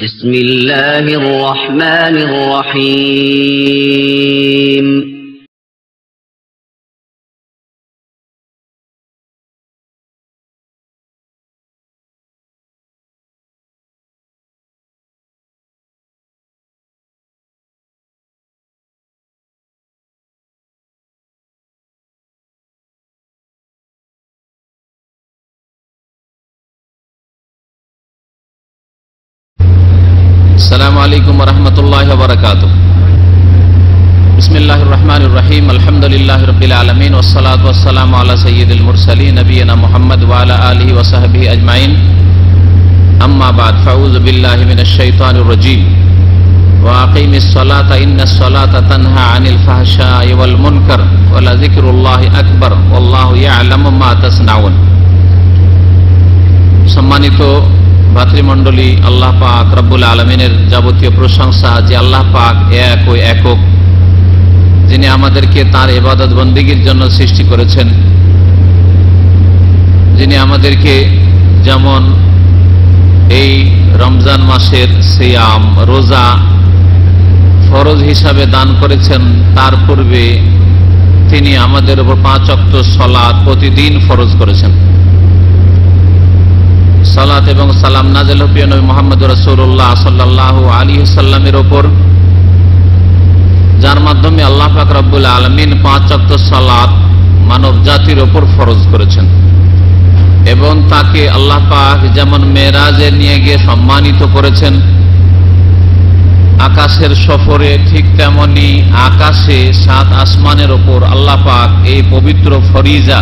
بسم الله الرحمن الرحيم السلام عليكم ورحمة الله وبركاته. بسم الله الرحمن الرحيم. الحمد لله رب العالمين والصلاة والسلام على سيد المرسلين نبينا محمد وعلى آله وصحبه أجمعين. أما بعد فأعوذ بالله من الشيطان الرجيم. وأقيم الصلاة إن الصلاة تنهى عن الفحشاء والمنكر ولذكر الله أكبر والله يعلم ما تصنعون. সম্মানিত ভাতৃমণ্ডলী, আল্লাহ পাক রব্বুল আলমিনের যাবতীয় প্রশংসা যে আল্লাহ পাক এক ও একক, যিনি আমাদেরকে তার ইবাদত বন্দেগীর জন্য সৃষ্টি করেছেন, যিনি আমাদেরকে যেমন এই রমজান মাসের সিয়াম রোজা ফরজ হিসাবে দান করেছেন, তার পূর্বে তিনি আমাদের উপর 5 ওয়াক্ত সালাত প্রতিদিন ফরজ করেছেন। সালাত এবং সালাম নাযিল প্রিয় নবী মুহাম্মদ রাসূলুল্লাহ সাল্লাল্লাহু আলাইহি ওয়াসাল্লামের উপর, যার মাধ্যমে আল্লাহ পাক রব্বুল আলামিন 5 ওয়াক্ত সালাত মানব জাতির উপর ফরজ করেছেন এবং তাকে আল্লাহ পাক যেমন মেরাজে নিয়ে গিয়ে সম্মানিত করেছেন আকাশের সফরে, ঠিক তেমনি আকাশে 7 আসমানের উপর আল্লাহ পাক এই পবিত্র ফরিজা,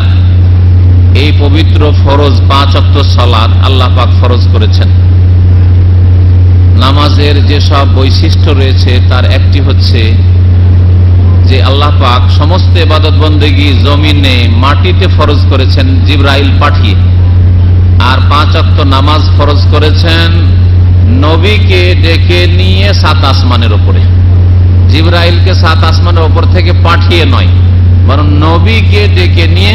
এই পবিত্র ফরজ 5 ওয়াক্ত সালাত আল্লাহ পাক ফরজ করেছেন। নামাজের যে সব বৈশিষ্ট্য রয়েছে তার একটি হচ্ছে যে আল্লাহ পাক সমস্ত ইবাদত বন্দেগী জমিনে মাটিতে ফরজ করেছেন জিবরাইল পাঠিয়ে, আর 5 ওয়াক্ত নামাজ ফরজ করেছেন নবীকে ডেকে নিয়ে 7 আসমানের উপরে। জিবরাইলকে 7 আসমানের উপর থেকে পাঠিয়ে নয়, বরং নবীকে ডেকে নিয়ে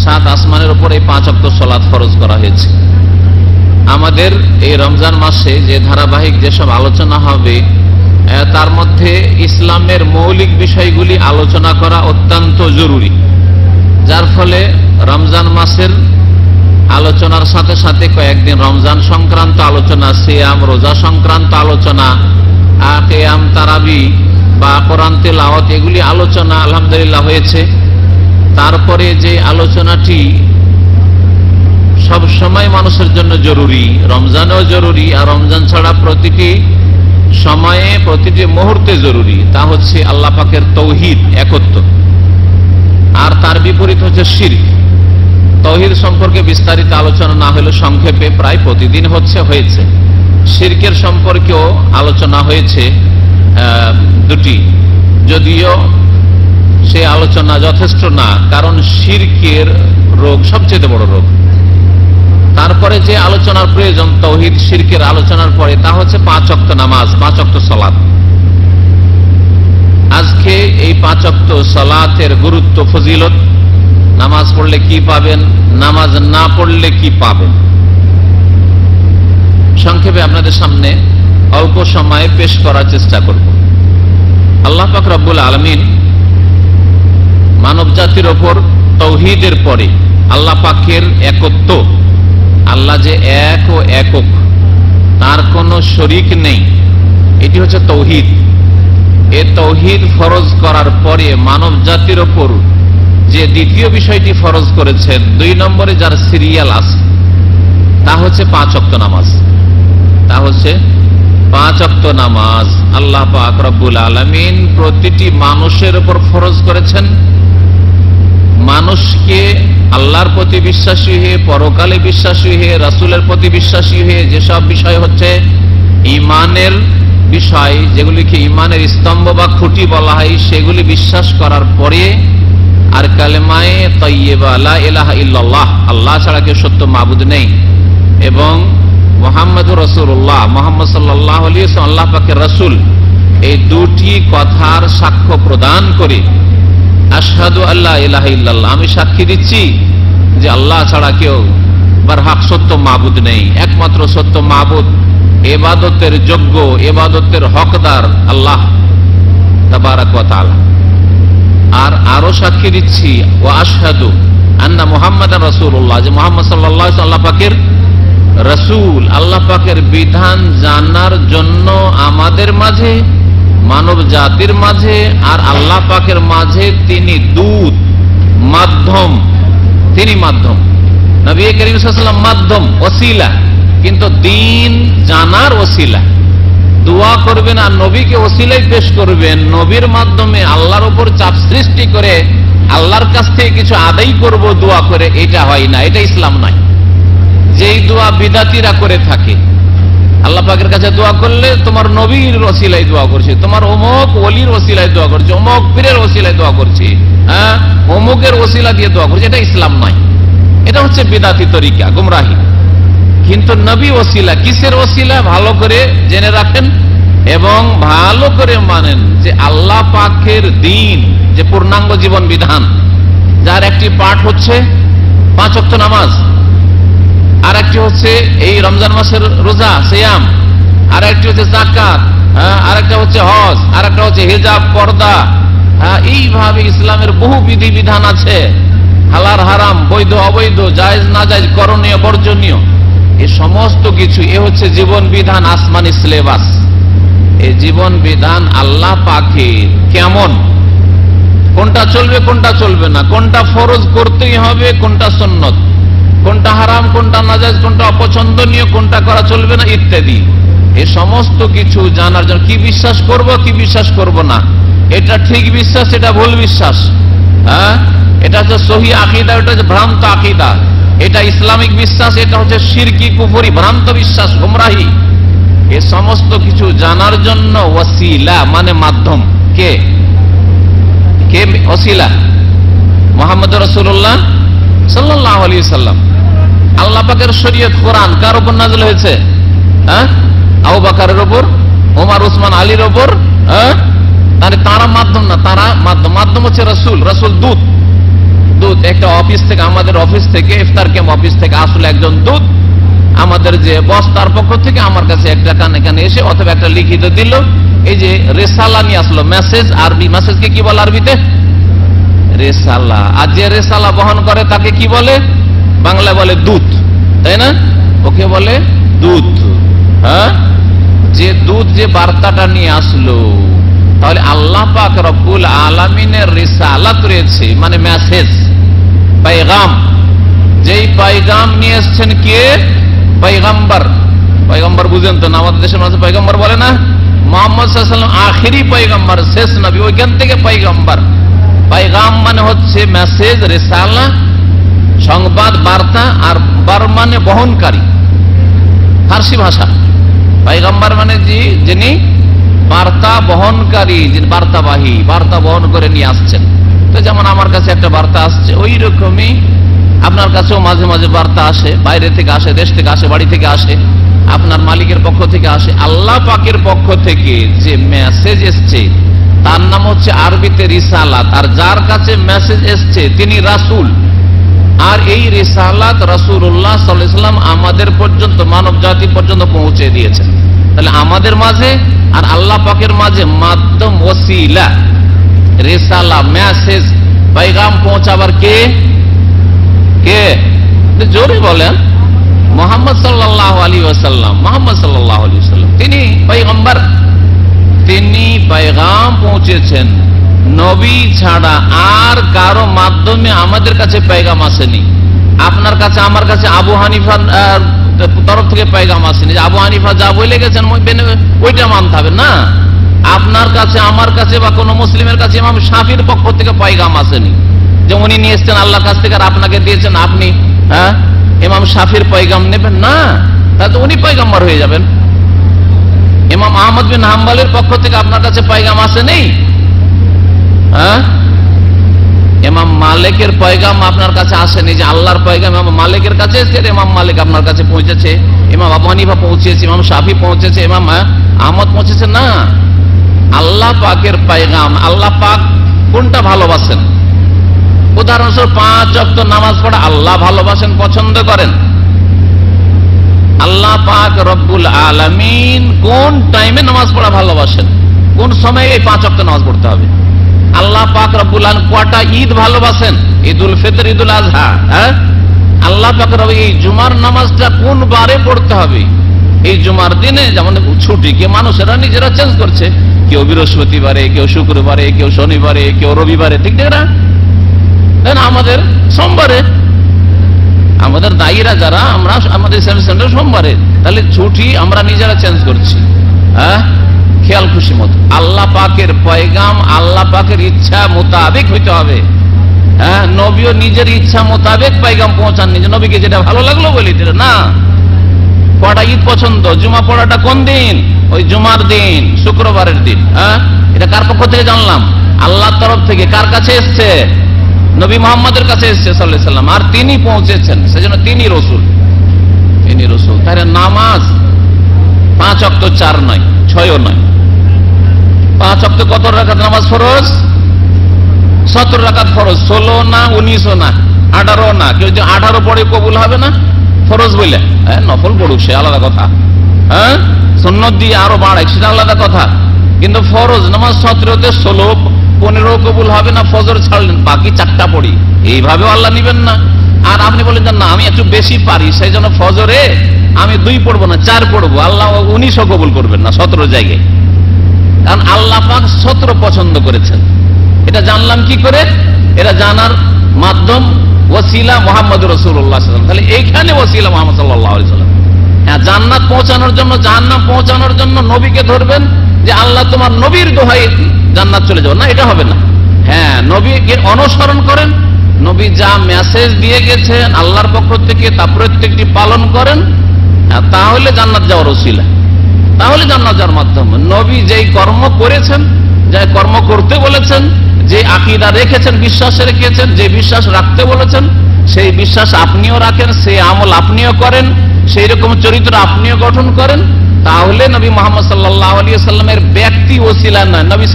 7 আসমানের উপর এই 5 ওয়াক্ত সালাত ফরজ করা হয়েছে। আমাদের এই রমজান মাসে যে ধারাবাহিক যেসব আলোচনা হবে তার মধ্যে ইসলামের মৌলিক বিষয়গুলি আলোচনা করা অত্যন্ত জরুরি, যার ফলে রমজান মাসের আলোচনার সাথে সাথে কয়েকদিন রমজান সংক্রান্ত আলোচনা, সিয়াম রোজা সংক্রান্ত আলোচনা, কিয়াম তারাবি বা কোরআন তেলাওয়াত, এগুলি আলোচনা আলহামদুলিল্লাহ হয়েছে। তারপরে যে আলোচনাটি সব সময় মানুষের জন্য জরুরি, রমজানেও জরুরি আর রমজান ছাড়া প্রতিটি সময়ে প্রতিটি মুহূর্তে জরুরি, তা হচ্ছে আল্লাহ পাকের তৌহিদ, একত্ব। আর তার বিপরীত হচ্ছে শিরক। তৌহিদ সম্পর্কে বিস্তারিত আলোচনা না হলে সংক্ষেপে প্রায় প্রতিদিন হয়েছে। শিরকের সম্পর্কেও আলোচনা হয়েছে দুটি, যদিও সে আলোচনা যথেষ্ট না, কারণ শিরকের রোগ সবচেয়ে বড় রোগ। তারপরে যে আলোচনার প্রয়োজন তাওহীদ শিরকের আলোচনার পরে, তা হচ্ছে 5 ওয়াক্ত নামাজ, 5 ওয়াক্ত সালাত। আজকে এই 5 ওয়াক্ত সালাতের গুরুত্ব, ফজিলত, নামাজ পড়লে কি পাবেন, নামাজ না পড়লে কি পাবেন, সংক্ষেপে আপনাদের সামনে অল্প সময়ে পেশ করার চেষ্টা করব। আল্লাহ পাক রব্বুল আলামিন মানব জাতির ওপর তাওহীদের পরে আল্লাহ পাকের একত্ব, আল্লাহ যে এক ও একক, তার কোনো শরীক নেই, এটি হচ্ছে তাওহীদ। এই তাওহীদ ফরজ করার পরে মানব জাতির ওপর যে দ্বিতীয় বিষয়টি ফরজ করেছেন, 2 নম্বরে যার সিরিয়াল আছে, তা হচ্ছে 5 ওয়াক্ত নামাজ। তা হচ্ছে 5 ওয়াক্ত নামাজ আল্লাহ পাক রব্বুল আলামিন প্রতিটি মানুষের উপর ফরজ করেছেন। মানুষকে আল্লাহর প্রতি বিশ্বাসী হয়ে, পরকালে বিশ্বাসী হয়ে, রাসূলের প্রতি বিশ্বাসী হয়ে, যেসব বিষয় হচ্ছে ঈমানের বিষয়, যেগুলিকে ঈমানের স্তম্ভ বা খুঁটি বলা হয়, সেগুলি বিশ্বাস করার পরে আর কালেমায়ে তাইয়্যিবা লা ইলাহা ইল্লাল্লাহ, আল্লাহ ছাড়া কেউ সত্য মাবুদ নেই, এবং মুহাম্মদুর রাসূলুল্লাহ, মুহাম্মদ সাল্লাল্লাহু আলাইহি ওয়াসাল্লাম আল্লাহ পাকের রাসূল, এই দুটি কথার সাক্ষ্য প্রদান করে আশহাদু আল্লা ইলাহা ইল্লাল্লাহ, আমি সাক্ষী দিচ্ছি যে আল্লাহ ছাড়া কেউ বারহাক সত্য মাবুদ নেই, একমাত্র সত্য মাবুদ, ইবাদতের যোগ্য, ইবাদতের হকদার আল্লাহ তাবারাক ওয়া তাআলা। আর আরো সাক্ষী দিচ্ছি, ওয়া আশহাদু আন্না মুহাম্মাদান রাসূলুল্লাহ, যে মুহাম্মদ সাল্লাল্লাহু আলাইহি ওয়াসাল্লাম আল্লাহ পাকের রাসূল। আল্লাহ পাকের বিধান জানার জন্য আমাদের মাঝে, মানব জাতির মাঝে আর আল্লাহ পাকের মাঝে তিনি দূত, মাধ্যম। তিনি মাধ্যম, নবী করিম সাল্লাল্লাহু আলাইহি ওয়াসাল্লাম মাধ্যম, ওসিলা, কিন্তু দ্বীন জানার ওসিলা। দোয়া করবেন আর নবীকে ওসিলাই পেশ করবেন, নবীর মাধ্যমে আল্লাহর উপর চাপ সৃষ্টি করে আল্লাহর কাছ থেকে কিছু আদায় করব দোয়া করে, এটা হয় না, এটা ইসলাম নয়। যেই দোয়া বিদাতিরা করে থাকে, আল্লাহ পাকের কাছে দোয়া করলে তোমার নবীর ওসিলায় দোয়া করছে, তোমার অমুক ওলির ওসিলায় দোয়া করছে, অমুক পীরের ওসিলায় দোয়া করছে, হ্যাঁ অমুকের ওসিলা দিয়ে দোয়া করছে, এটা ইসলাম নয়, এটা হচ্ছে বিদাতি তরিকা, গুমরাহি। কিন্তু নবী ওসিলা, কিসের ওসিলা ভালো করে জেনে রাখেন এবং ভালো করে মানেন যে আল্লাহ পাকের দ্বীন, যে পূর্ণাঙ্গ জীবন বিধান, যার একটি পাঠ হচ্ছে 5 ওয়াক্ত নামাজ, আর একটি হচ্ছে এই রমজান মাসের রোজা সিয়াম, আর একটি হচ্ছে যাকাত, আর একটা হচ্ছে হজ, আর একটা হচ্ছে হিজাব, পর্দা। এইভাবে ইসলামের বহু বিধি বিধান আছে, হালাল হারাম, বৈধ অবৈধ, জায়েজ না জায়েজ, করণীয় বর্জনীয়, এই সমস্ত কিছু, এ হচ্ছে জীবন বিধান, আসমানি সিলেবাস। এই জীবন বিধান আল্লাহ পাকের কেমন, কোনটা চলবে কোনটা চলবে না, কোনটা ফরজ করতেই হবে, কোনটা সুন্নত, কোনটা হারাম, কোনটা নাজায়েজ, কোনটা অপছন্দনীয়, কোনটা করা চলবে না, ইত্যাদি। এই সমস্ত কিছু জানার জন্য কি বিশ্বাস করব, কি বিশ্বাস করব না, এটা ঠিক বিশ্বাস, এটা ভুল বিশ্বাস, এটা হচ্ছে সহি আকীদা, এটা হচ্ছে ভ্রান্ত আকীদা, এটা ইসলামিক বিশ্বাস, এটা হচ্ছে শিরকি কুফরি ভ্রান্ত বিশ্বাস, গুমরাহি। এই সমস্ত কিছু জানার জন্য ওসিলা মানে মাধ্যম। কে কে ওসিলা? মুহাম্মদ রাসূলুল্লাহ সাল্লাল্লাহু আলাইহি সাল্লাম। আল্লাহ পাকের শরীয়ত কোরআন কার উপর নাযিল হয়েছে? আবু বকরের উপর, ওমর, উসমান, আলীর উপর। মানে তারা মাধ্যম না, তারা মাধ্যম। মাধ্যম হচ্ছে রাসূল, রাসূল দূত। দূত একটা অফিস থেকে, আমাদের অফিস থেকে, ইফতার ক্যাম্প অফিস থেকে আসলে একজন দূত, আমাদের যে বস তার পক্ষ থেকে আমার কাছে একটা কানে এসে অথবা একটা লিখিত দিল, এই যে রেসালা নিয়ে আসলো, মেসেজ। আরবি মেসেজকে কি বলে আরবিতে? রেসালা। আর যে রেসালা বহন করে তাকে কি বলে? বাংলা বলে দূত, তাই না? ওকে বলে দূত। যে দূত যে বার্তাটা নিয়ে আসলো, তাহলে আল্লাহ পাক রব্বুল আলামিনের রিসালাত রয়েছে, মানে মেসেজ, পায়গাম। যেই পায়গাম নিয়ে এসছেন কে? পয়গম্বর। পয়গম্বর বুঝেন তো না? আমাদের দেশের মানুষ পয়গম্বর বলে না? মুহাম্মদ সাল্লাল্লাহু আলাইহি ওয়াসাল্লাম আখেরি পয়গম্বর, শেষ নবী, ওইখান থেকে পয়গম্বর। পায়গাম মানে হচ্ছে মেসেজ, রিসালা, সংবাদ, বার্তা। আর বার মানে বহনকারী, ফার্সি ভাষা। পয়গম্বর মানে যিনি বার্তা বহনকারী, যিনি বার্তাবাহী, বার্তা বহন করে নিয়ে আসছেন। তো যেমন আমার কাছে একটা বার্তা আসছে, ওই রকমই আপনার কাছেও মাঝে মাঝে বার্তা আসে, বাইরে থেকে আসে, দেশ থেকে আসে, বাড়ি থেকে আসে, আপনার মালিকের পক্ষ থেকে আসে। আল্লাহ পাকের পক্ষ থেকে যে মেসেজ এসছে তার নাম হচ্ছে আরবিতে রিসালাত। আর যার কাছে মেসেজ এসছে তিনি রাসূল। আর এই রিসালাত রাসূলুল্লাহ সাল্লাল্লাহু আলাইহি ওয়াসাল্লাম আমাদের পর্যন্ত, মানব জাতি পর্যন্ত পৌঁছে দিয়েছেন। তাহলে আমাদের মাঝে আর আল্লাহ পাকের মাঝে মাধ্যম, ওসিলা, রিসালা, মেসেজ, পয়গাম পৌঁছাবার কে? কে? জোরে বলেন। মুহাম্মদ সাল্লাল্লাহু আলাইহি ওয়াসাল্লাম। মুহাম্মদ সাল্লাল্লাহু আলাইহি ওয়াসাল্লাম তিনি পয়গম্বর, তিনি পয়গাম পৌঁছেছেন। নবী ছাড়া আর কারো মাধ্যমে আমাদের কাছে পয়গাম আসেনি। আপনার কাছে, আমার কাছে আবু হানিফার তরফ থেকে পয়গাম আসেনি, যে আবু হানিফা যা বলে গেছেন ওইটা মানতে হবে না। আপনার কাছে, আমার কাছে বা কোনো মুসলিমের কাছে ইমাম শাফির পক্ষ থেকে পয়গাম আসেনি, যে উনি নিয়ে এসছেন আল্লাহর কাছ থেকে আর আপনাকে দিয়েছেন, আপনি ইমাম শাফির পয়গাম নেবেন না, তাহলে উনি পয়গম্বর হয়ে যাবেন। ইমাম আহমদ বিন হাম্বলের পক্ষ থেকে আপনার কাছে পয়গাম আসেনি। ইমাম মালিকের পয়গাম আপনার কাছে আসেনি, যে আল্লাহর পয়গাম ইমাম মালিকের কাছে এসেছে, ইমাম মালিক আপনার কাছে পৌঁছেছে, ইমাম আবু হানিফা পৌঁছেছে, ইমাম শাফি পৌঁছেছে, ইমাম আহমদ পৌঁছেছে না। আল্লাহ পাকের পয়গাম। আল্লাহ পাক কোনটা ভালোবাসেন? উদাহরণস্বরূপ 5 ওয়াক্ত নামাজ পড়া আল্লাহ ভালোবাসেন, পছন্দ করেন। আল্লাহ পাক রব্বুল আলামিন কোন টাইমে নামাজ পড়া ভালোবাসেন, কোন সময়ে এই 5 ওয়াক্ত নামাজ পড়তে হবে। আল্লাহ পাক রব্বুল আলামিন কয়টা ঈদ ভালোবাসেন? ঈদুল ফিতর, ঈদুল আজহা। হ্যাঁ, আল্লাহ পাক রব্বুল এই জুমার নামাজটা কোন বারে পড়তে হবে? এই জুমার দিনে। যেমন ছুটি কে মানুষেরা নিজেরা চেঞ্জ করছে, কেউ বৃহস্পতিবারে, কেউ শুক্রবারে, কেউ শনিবারে, কেউ রবিবারে, ঠিক না? আমাদের সোমবারে, আমাদের দায়ীরা যারা, আমরা আমাদের সেন্টার সোমবারে, তাহলে ছুটি আমরা নিজেরা চেঞ্জ করছি। হ্যাঁ, খেয়াল খুশি মতো। আল্লাহ পাকের পয়গাম আল্লাহ পাকের ইচ্ছা মোতাবেক হইতে হবে। হ্যাঁ, নবীও নিজের ইচ্ছা মোতাবেক পয়গাম পৌঁছাননি যে নবীকে যেটা ভালো লাগলো বলি না। কটা ঈদ পছন্দ? জুমা পড়াটা কোন দিন? ওই জুমার দিন, শুক্রবারের দিন। হ্যাঁ, এটা কার পক্ষ থেকে জানলাম? আল্লাহর তরফ থেকে। কার কাছে এসছে? নবী মুহাম্মদের কাছে এসছে সাল্লাল্লাহু আলাইহি ওয়াসাল্লাম, আর তিনি পৌঁছেছেন, সেজন্য তিনি রাসূল। তিনি রাসূল। তাহলে নামাজ 5 ওয়াক্ত 4 নয়, 6ও নয়। 5 ওয়াক্ত কত রাকাত নামাজ ফরজ? 17 রাকাত ফরজ। 16 না, 19ও না, 18ও না। কেউ যদি 18 পড়ে কবুল হবে না ফরজ বলে। হ্যাঁ, নফল পড়ুক, সে আলাদা কথা। হ্যাঁ, সুন্নত দিয়ে আরো বাড়ায়, সেটা আলাদা কথা। কিন্তু ফরজ নামাজ 17তে 16, 15 কবুল হবে না, ফজর ছাড়লেন, বাকি 4টা পড়ি, এইভাবেও আল্লাহ নিবেন না। আর আপনি বলেন যে না আমি একটু বেশি পারি, সেই জন্য ফজরে আমি 2 পড়বো না, 4 পড়বো, আল্লাহ 19ও কবুল করবেন না 17 জায়গায়। কারণ আল্লাহ পাক 17 পছন্দ করেছেন। এটা জানলাম কি করে? এটা জানার মাধ্যম ওসিলা মুহাম্মদুর রাসূলুল্লাহ সাল্লাল্লাহু আলাইহি ওয়াসাল্লাম। তাহলে এইখানে ওসিলা মুহাম্মদ সাল্লাল্লাহু আলাইহি ওয়াসাল্লাম। হ্যাঁ, জান্নাত পৌঁছানোর জন্য, জাহান্নাম পৌঁছানোর জন্য নবীকে ধরবেন যে আল্লাহ তোমার নবীর দোহাই জান্নাত চলে যাও, না, এটা হবে না। হ্যাঁ, নবীকে অনুসরণ করেন, নবী যা মেসেজ দিয়ে গেছেন আল্লাহর পক্ষ থেকে তা প্রত্যেকটি পালন করেন, তাহলে জান্নাত যাওয়ার ওসিলা, তাহলে জান্নাত যাওয়ার মাধ্যম। নবী যেই কর্ম করেছেন, যে কর্ম করতে বলেছেন, যে আকীদা রেখেছেন, বিশ্বাস রেখেছেন, যে বিশ্বাস রাখতে বলেছেন সেই বিশ্বাস আপনিও রাখেন, সেই আমল আপনিও করেন, সেই রকম চরিত্র আপনিও গঠন করেন, তাহলে নবী মুহাম্মদ সাল্লাল্লাহু আলাইহি ওয়াসাল্লামের ব্যক্তি ওসিলা নয়, নবী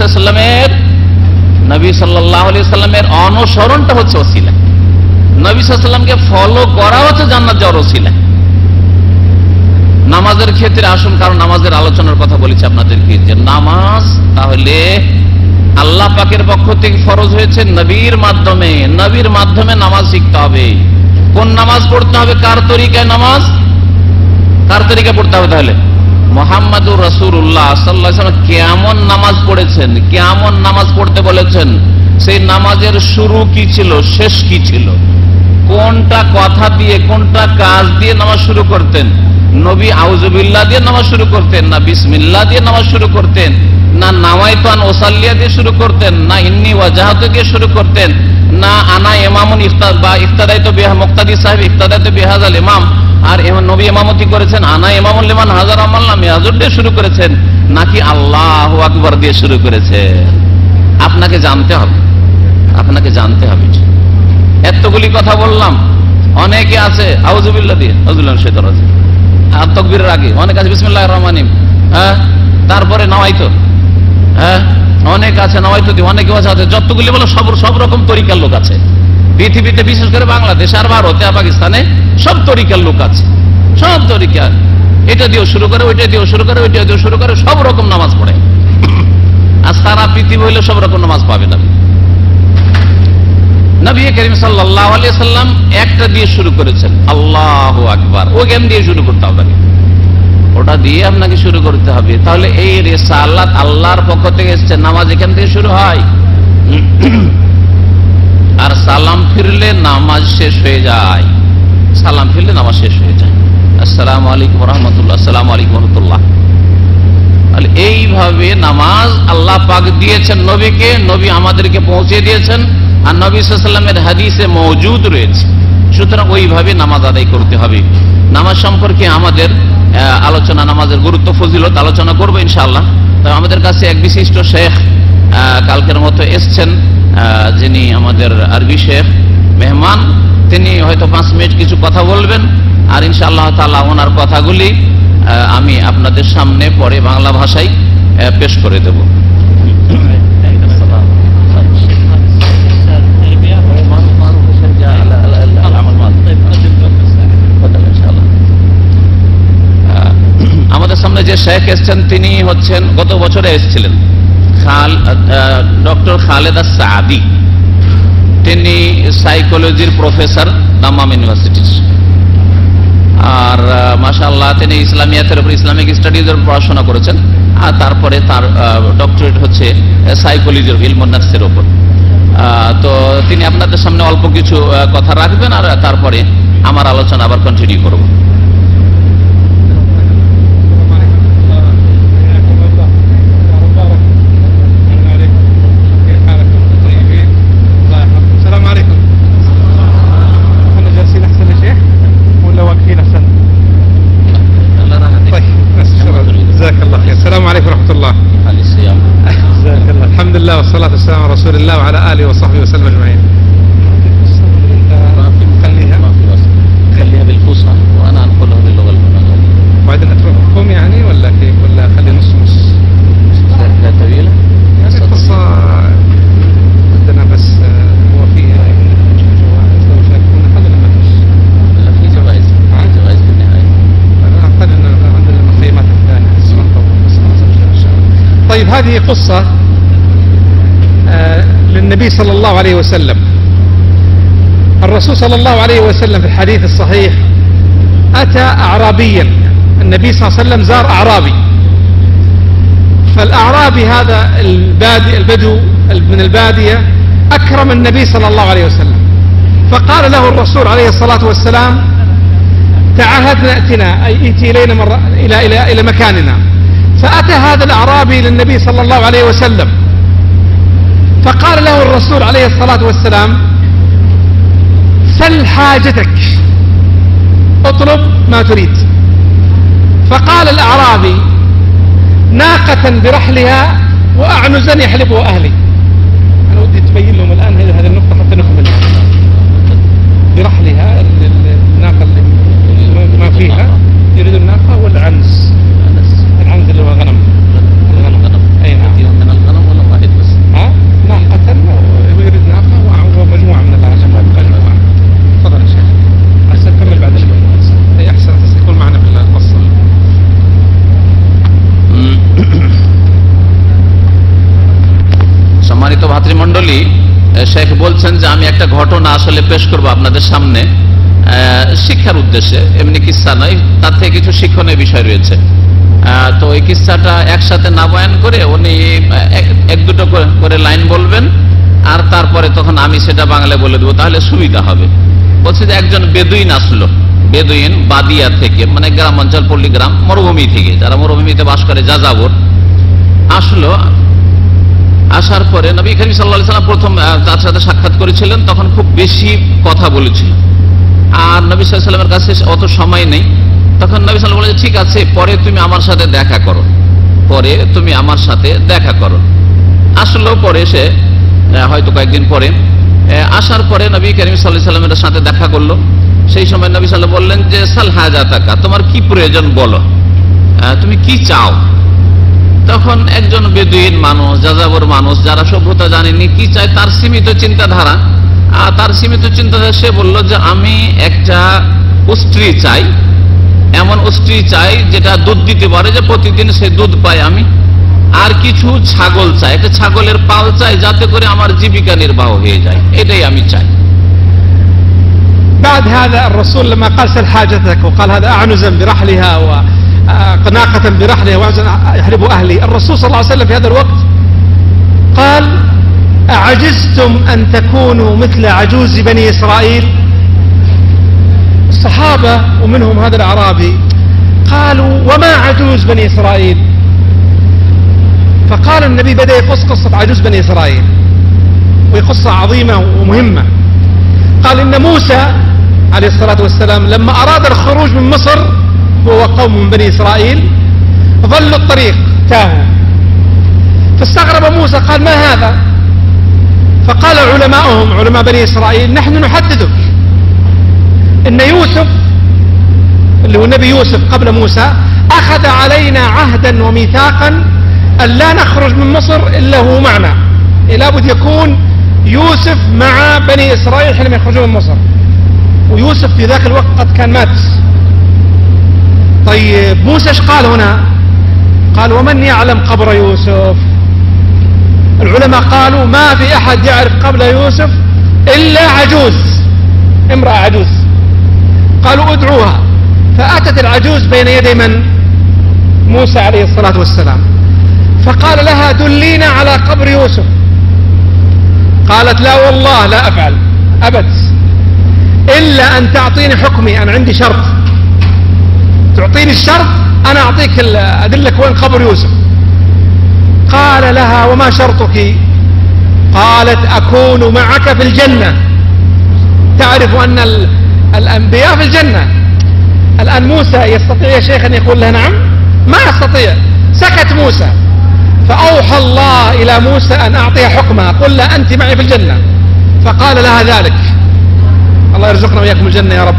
সাল্লাল্লাহু আলাইহি ওয়াসাল্লামের অনুসরণটা হচ্ছে ওসিলা। নবী সাল্লাল্লাহু আলাইহি ওয়াসাল্লামকে ফলো করা হচ্ছে জান্নাত যাওয়ার ওসিলা। নামাজের ক্ষেত্রে আসুন, কারণ নামাজের আলোচনার কথা বলেছি আপনাদেরকে, যে নামাজ তাহলে আল্লাহ পাকের পক্ষ থেকে ফরজ হয়েছে নবীর মাধ্যমে। নবীর মাধ্যমে নামাজ শিখতে হবে। কোন নামাজ পড়তে হবে? কার তরিকায় নামাজ, কার তরিকায় পড়তে হবে? তাহলে মুহাম্মাদুর রাসূলুল্লাহ সাল্লাল্লাহু আলাইহি ওয়াসাল্লাম কেমন নামাজ পড়েছেন, কেমন নামাজ পড়তে বলেছেন, সেই নামাজের শুরু কি ছিল, শেষ কি ছিল, কোনটা কথা দিয়ে, কোনটা কাজ দিয়ে নামাজ শুরু করতেন। নবী আউযুবিল্লাহ দিয়ে নামাজ শুরু করতেন, না বিসমিল্লাহ দিয়ে নামাজ শুরু করতেন, না নাওয়াইতু আন উসাল্লিয়া দিয়ে শুরু করতেন, না ইন্নী ওয়াজাহাতু দিয়ে শুরু করতেন, না আনা ইমামুন ইফতাদাইতু বিহা মুক্তাদি সাহেব ইফতাদাইতু বিহাযাল ইমাম, আর নবী ইমামতি করেছেন আনা ইমামুল লিমান হাজার আমাল্লাম ইয়াজুর দিয়ে শুরু করেছেন, নাকি আল্লাহু আকবার দিয়ে শুরু করেছেন? আপনাকে জানতে হবে, আপনাকে জানতে হবে। এতগুলি কথা বললাম, অনেকে আছে আউযুবিল্লাহ দিয়ে, আউযুবিল্লাহ শাইতানির রাজিম, আর তাকবীরের আগে অনেক আছে বিসমিল্লাহির রহমানির রহিম, হ্যাঁ, তারপরে নাওয়াইতু, হ্যাঁ, অনেক আছে নাওয়াইতু দিয়ে, অনেকে আছে, যতগুলি বলো সব রকম তরিকার লোক আছে পৃথিবীতে, বিশেষ করে বাংলাদেশ আর ভারতে আর পাকিস্তানে সব তরিকার লোক আছে, সব তরিকা, এটা দিয়েও শুরু করে, ওইটা দিয়েও শুরু করে, ওইটা দিয়েও শুরু করে, সব রকম নামাজ পড়ে। আর সারা পৃথিবী হইলে সব রকম নামাজ পাবে না। নবী করিম সাল্লাল্লাহু আলাইহি ওয়াসাল্লাম একটা দিয়ে শুরু করেছেন, আল্লাহু আকবার, ওখান দিয়ে শুরু করতে হবে, ওটা দিয়ে আপনাকে শুরু করতে হবে। তাহলে এই রিসালাত আল্লাহর পক্ষ থেকে এসেছে, নামাজ এখান থেকে শুরু হয়। আর সালাম ফিরলে নামাজ শেষ হয়ে যায়, সালাম ফিরলে নামাজ শেষ হয়ে যায়। আসসালামু আলাইকুম ওয়া রাহমাতুল্লাহ, আসসালামু আলাইকুম ওয়া রাহমাতুল্লাহ। তাহলে এইভাবে নামাজ আল্লাহ পাক দিয়েছেন নবীকে, নবী আমাদেরকে পৌঁছে দিয়েছেন, আর নবী সাল্লাল্লাহু আলাইহি ওয়াসাল্লামের হাদিসে মওজুদ রয়েছে। সুতরাং ওইভাবে নামাজ আদায় করতে হবে। নামাজ সম্পর্কে আমাদের আলোচনা, নামাজের গুরুত্ব ফজিলত আলোচনা করবো ইনশাআল্লাহ। তো আমাদের কাছে এক বিশিষ্ট শেখ কালকের মতো এসছেন, যিনি আমাদের আরবি শেখ মেহমান, তিনি হয়তো 5 মিনিট কিছু কথা বলবেন, আর ইনশাআল্লাহ তাআলা ওনার কথাগুলি আমি আপনাদের সামনে পরে বাংলা ভাষায় পেশ করে দেব। যে শেখ এসছেন তিনি হচ্ছেন গত বছরে এসেছিলেন ডক্টর খালেদা সাদি। তিনি সাইকোলজির প্রফেসর দাম্মাম ইউনিভার্সিটির। আর মাশাআল্লাহ তিনি ইসলামিয়াতের উপর, ইসলামিক স্টাডিজের পড়াশোনা করেছেন। আর তারপরে তার ডক্টরেট হচ্ছে সাইকোলজির, ইলমুন নাফসের উপর। তো তিনি আপনাদের সামনে অল্প কিছু কথা রাখবেন, আর তারপরে আমার আলোচনা আবার কন্টিনিউ করব। السلام عليكم ورحمة الله. الحمد لله والصلاة والسلام على رسول الله وعلى آله وصحبه وسلم أجمعين. خليها بالفصحى وأنا أنقلها باللغة العربية. وبعدين أترككم يعني ولا كيف، ولا خلي نص نص؟ لا طويلة. يعني القصة عندنا بس هو فيها جوائز لو شاركونا هذا لما فيش. لا في جوائز. جوائز بالنهاية. أنا أعتقد أن عندنا المقيمات الثانية. طيب هذه قصة للنبي صلى الله عليه وسلم. الرسول صلى الله عليه وسلم في الحديث الصحيح أتى أعرابيا. النبي صلى الله عليه وسلم زار أعرابي، فالأعرابي هذا البدو من البادية أكرم النبي صلى الله عليه وسلم، فقال له الرسول عليه الصلاة والسلام تعهد نأتنا، أي ائتي إلينا مرة إلى مكاننا. فأتى هذا الأعرابي للنبي صلى الله عليه وسلم، فقال له الرسول عليه الصلاة والسلام سل حاجتك، اطلب ما تريد. فقال الأعرابي ناقة برحلها وأعنزا يحلبه أهلي. أنا ودي تبين لهم الآن هذه النقطة حتى نكمل. برحلها الناقة اللي ما فيها، يريد الناقة والعنز. العنز اللي هو غنم. أي نعم. من الغنم ولا واحد بس؟ ناقة ويريد ناقة ومجموعة من العنز. تفضل يا شيخ. أحسن كمل بعد أي أحسن يكون معنا في القصة. সম্মানিত ভাতৃমণ্ডলী, শেখ বলছেন যে আমি একটা ঘটনা আসলে পেশ করব আপনাদের সামনে শিক্ষার উদ্দেশ্যে, এমনি কিস্সা নয়, তার থেকে কিছু শিক্ষণীয় বিষয় রয়েছে। তো এই কিস্সাটা একসাথে না বয়ান করে উনি এক দুটো করে লাইন বলবেন, আর তারপরে তখন আমি সেটা বাংলায় বলে দেবো, তাহলে সুবিধা হবে। বলছে যে একজন বেদুইন আসলো, বেদুইন বাদিয়া থেকে, মানে গ্রাম অঞ্চল, পল্লী গ্রাম, মরুভূমি থেকে, যারা মরুভূমিতে বাস করে, যাযাবর আসলো। আসার পরে নবী করিম সাল্লাল্লাহু আলাইহি ওয়াসাল্লাম প্রথম তার সাথে সাক্ষাৎ করেছিলেন, তখন খুব বেশি কথা বলেছিলেন, আর নবী সাল্লাল্লাহু আলাইহি ওয়াসাল্লামের কাছে অত সময় নেই। তখন নবী সাল্লাল্লাহু আলাইহি ওয়াসাল্লাম বলেছেন ঠিক আছে, পরে তুমি আমার সাথে দেখা করো, পরে তুমি আমার সাথে দেখা করো। আসলো পরে, সে হয়তো কয়েকদিন পরে আসার পরে নবী করিম সাল্লাল্লাহু আলাইহি ওয়াসাল্লামের সাথে দেখা করলো। সেই সময় নবী সাল্লাল্লাহু আলাইহি ওয়াসাল্লাম বললেন যে সাল হাজাতাকা, তোমার কি প্রয়োজন বলো, তুমি কি চাও। তখন একজন বেদুইন মানুষ, যাযাবর মানুষ, যারা সভ্যতা জানেনি, কি চায়, তার সীমিত চিন্তাধারা, তার সীমিত চিন্তাধারা সে বলল যে আমি একটা উষ্ট্রি চাই, এমন উষ্ট্রি চাই যেটা দুধ দিতে পারে, যে প্রতিদিন সে দুধ পাই আমি, আর কিছু ছাগল চাই, একটা ছাগলের পাল চাই, যাতে করে আমার জীবিকা নির্বাহ হয়ে যায়, এটাই আমি চাই। بعد هذا الرسول لما قال سل حاجتك وقال هذا أعنزا برحلها وناقة برحلها وأعنزا يحلب أهلي، الرسول صلى الله عليه وسلم في هذا الوقت قال أعجزتم أن تكونوا مثل عجوز بني إسرائيل. الصحابة ومنهم هذا الأعرابي قالوا وما عجوز بني إسرائيل؟ فقال النبي بدأ يقص قصة عجوز بني إسرائيل، وهي قصة عظيمة ومهمة. قال إن موسى عليه الصلاة والسلام لما أراد الخروج من مصر هو وقوم من بني إسرائيل ظلوا الطريق، تاهوا، فاستغرب موسى قال ما هذا؟ فقال علماؤهم، علماء بني إسرائيل، نحن نحدثك إن يوسف اللي هو النبي يوسف قبل موسى أخذ علينا عهدا وميثاقا أن لا نخرج من مصر إلا هو معنا، لابد يكون يوسف مع بني إسرائيل حينما يخرجون من مصر، ويوسف في ذاك الوقت قد كان مات. طيب موسى ايش قال هنا؟ قال ومن يعلم قبر يوسف؟ العلماء قالوا ما في أحد يعرف قبر يوسف إلا عجوز، امرأة عجوز. قالوا ادعوها، فأتت العجوز بين يدي من؟ موسى عليه الصلاة والسلام، فقال لها دلينا على قبر يوسف. قالت لا والله لا أفعل أبد إلا أن تعطيني حكمي، أنا عندي شرط، تعطيني الشرط أنا أعطيك أدلك وين قبر يوسف. قال لها وما شرطك؟ قالت أكون معك في الجنة. تعرف أن الأنبياء في الجنة. الآن موسى يستطيع يا شيخ أن يقول لها نعم؟ ما يستطيع، سكت موسى، فأوحى الله إلى موسى أن أعطيها حكمها، قل لها أنت معي في الجنة. فقال لها ذلك. الله يرزقنا وإياكم الجنة يا رب.